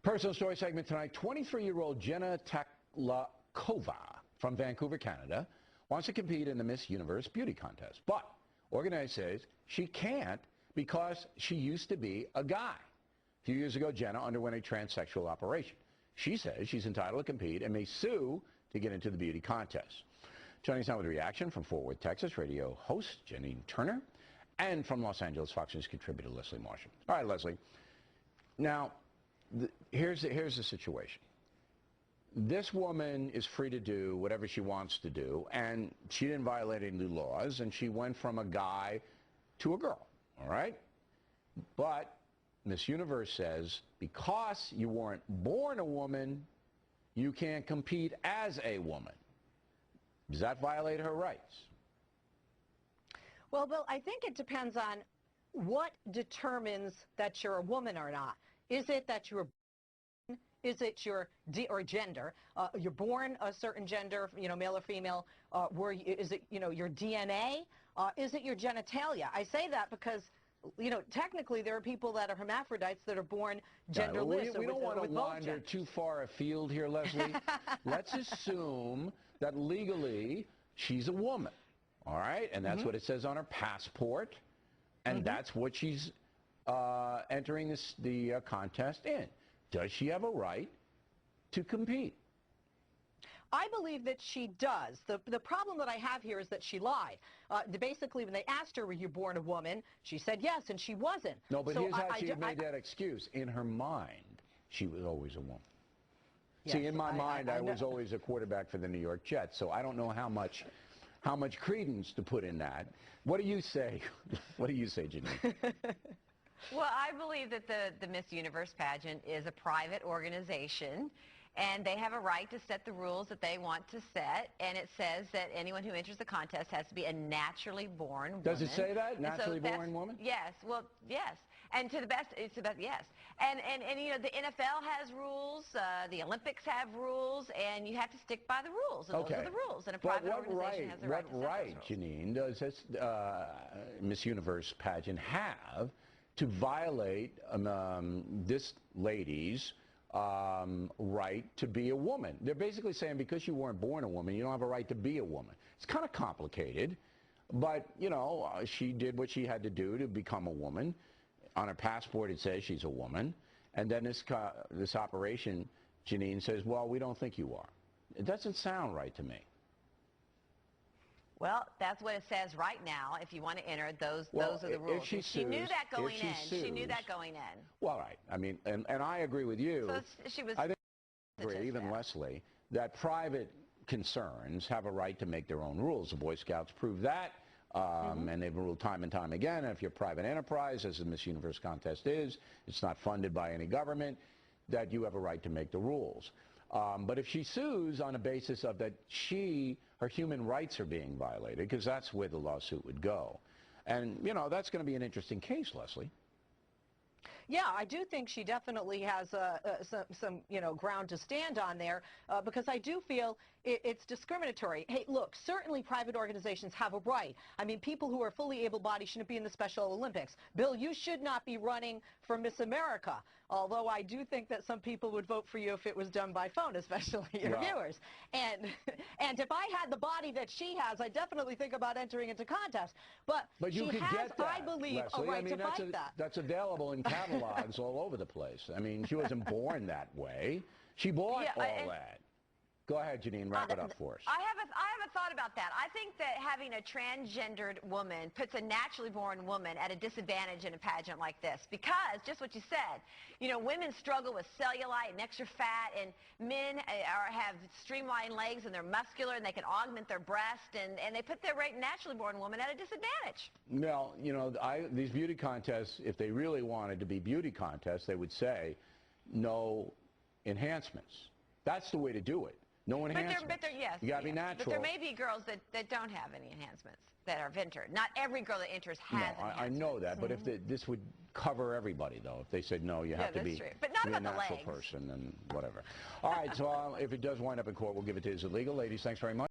Personal story segment tonight. 23-year-old Jenna Talackova from Vancouver, Canada, wants to compete in the Miss Universe beauty contest. But organizers says she can't because she used to be a guy. A few years ago, Jenna underwent a transsexual operation. She says she's entitled to compete and may sue to get into the beauty contest. Joining us now with a reaction from Fort Worth, Texas, radio host Jenna Turner, and from Los Angeles, Fox News contributor Leslie Marshall. All right, Leslie. Now, here's the situation. This woman is free to do whatever she wants to do, and she didn't violate any laws, and she went from a guy to a girl, all right? But Miss Universe says because you weren't born a woman, you can't compete as a woman. Does that violate her rights? Well, Bill, I think it depends on what determines that you're a woman or not. Is it that you're is it your gender? You're born a certain gender, male or female. Is it, your DNA? Is it your genitalia? I say that because, technically there are people that are hermaphrodites that are born genderless. We don't want to wander too far afield here, Leslie. Let's assume that legally she's a woman, all right? And that's what it says on her passport, and that's what she's entering the contest in. Does she have a right to compete? I believe that she does. The problem that I have here is that she lied. Basically, when they asked her, were you born a woman, she said yes, and she wasn't. No, but here's how she made that excuse. In her mind, she was always a woman. Yes, see, in my mind, I was always a quarterback for the New York Jets, so I don't know how much credence to put in that. What do you say? What do you say, Janine? Well, I believe that the Miss Universe pageant is a private organization, and they have a right to set the rules that they want to set, and it says that anyone who enters the contest has to be a naturally born woman. Does it say that? Naturally born woman? Yes. Well, yes. And to the best, it's about, yes. And the NFL has rules, the Olympics have rules, and you have to stick by the rules, and those are the rules. And a private organization has the right to set those rules. What right, Janine, does this Miss Universe pageant have to violate this lady's right to be a woman? They're basically saying because you weren't born a woman, you don't have a right to be a woman. It's kind of complicated, but, she did what she had to do to become a woman. On her passport, it says she's a woman. And then this operation, Janine says, well, we don't think you are. It doesn't sound right to me. Well, that's what it says right now. If you want to enter, those are the rules. She knew that going in. She knew that going in. Well, right. I mean, and I agree with you. So she was. I think even Leslie, that private concerns have a right to make their own rules. The Boy Scouts prove that, and they've ruled time and time again. If you're a private enterprise, as the Miss Universe contest is, it's not funded by any government, that you have a right to make the rules. But if she sues on a basis of that her human rights are being violated, because that's where the lawsuit would go. And, that's going to be an interesting case, Leslie. Yeah, I do think she definitely has some ground to stand on there because I do feel it's discriminatory. Hey, look, certainly private organizations have a right. I mean, people who are fully able-bodied shouldn't be in the Special Olympics. Bill, you should not be running for Miss America, although I do think that some people would vote for you if it was done by phone, especially your viewers. And if I had the body that she has, I definitely think about entering into contests. But you she could has, get that, I believe, Leslie. a right to fight that. That's available in catalogs all over the place. I mean, she wasn't born that way. She bought all that. Go ahead, Janine, wrap it up for us. I have a thought about that. I think that having a transgendered woman puts a naturally born woman at a disadvantage in a pageant like this because, just what you said, women struggle with cellulite and extra fat, and men have streamlined legs and they're muscular and they can augment their breast, and they put their naturally born woman at a disadvantage. Well, these beauty contests, if they really wanted to be beauty contests, they would say no enhancements. That's the way to do it. No enhancements. Yes. You got to be natural. But there may be girls that don't have any enhancements that are entered. Not every girl that enters has enhancements. I know that, but if this would cover everybody, though. If they said, no, you have to be a natural person and whatever. All right, so if it does wind up in court, we'll give it to you. Is it legal? Ladies, thanks very much.